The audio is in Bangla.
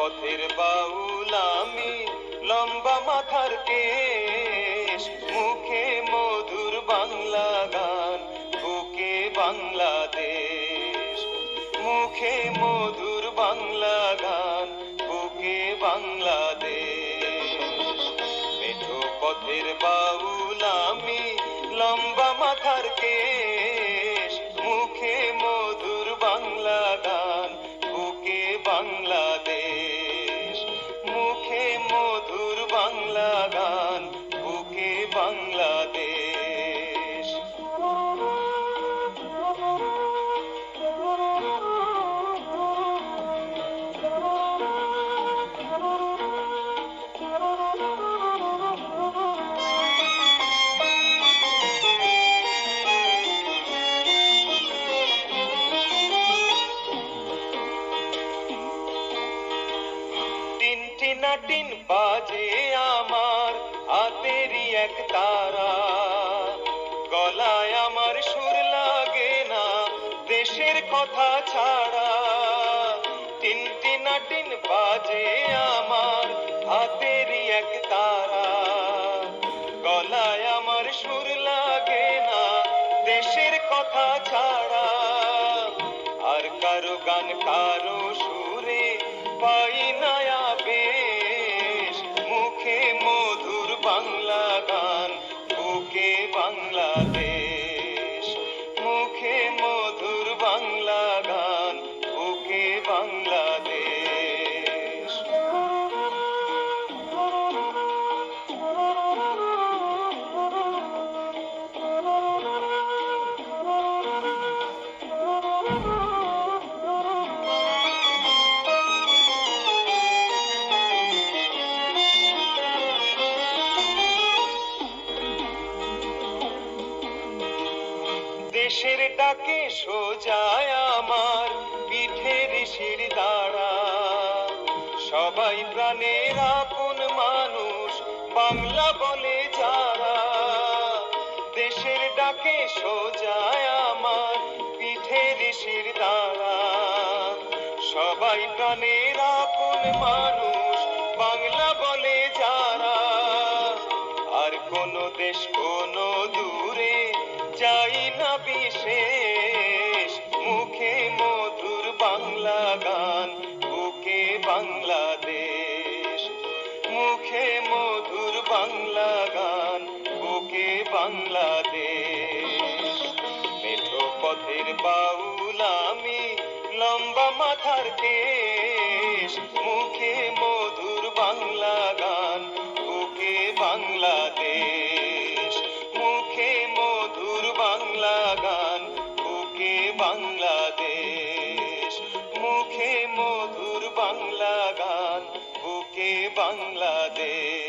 পথের বাউল আমি, লম্বা মাথার কেশ, মুখে মধুর বাংলা গান, বুকে বাংলাদেশ। মুখে মধুর বাংলা গান, বুকে বাংলাদেশ। মেঠো পথের বাউল আমি, লম্বা মাথার কেশ, মুখে মধুর বাংলা গান, বুকে বাংলাদেশ। মুখে মধুর বাংলা গান, বুকে বাংলাদেশ। টিন বাজে আমার হাতেরই এক তারা, গলায় আমার সুর লাগে না দেশের কথা ছাড়া। টিন বাজে আমার হাতেরই এক তারা, গলায় আমার সুর লাগে না দেশের কথা ছাড়া। আর কারো গান কারো সুরে পাই না আবেশ, মুখে মধুর বাংলা গান, বুকে বাংলাদেশ। মুখে মধুর বাংলা গান, বুকে বাংলাদেশ। দেশের ডাকে সোজায় আমার পিঠের শির দাঁড়া, সবাই প্রাণের আপন মানুষ বাংলা বলে যারা। দেশের ডাকে সোজায় আমার পিঠের শির দাঁড়া, সবাই প্রাণের আপন মানুষ বাংলা বলে যারা। আর কোন দেশ কোন দূরে যাই না বিশেষ, মুখে মধুর বাংলা গান, বুকে বাংলাদেশ। মুখে মধুর বাংলা গান, বুকে বাংলাদেশ। মেঠো পথের বাউল আমি, লম্বা মাথার কেশ, মুখে মধুর বাংলা গান, বুকে বাংলাদেশ। মুখে মধুর বাংলা গান, বুকে বাংলাদেশ। মুখে মধুর বাংলা গান, বুকে বাংলাদেশ।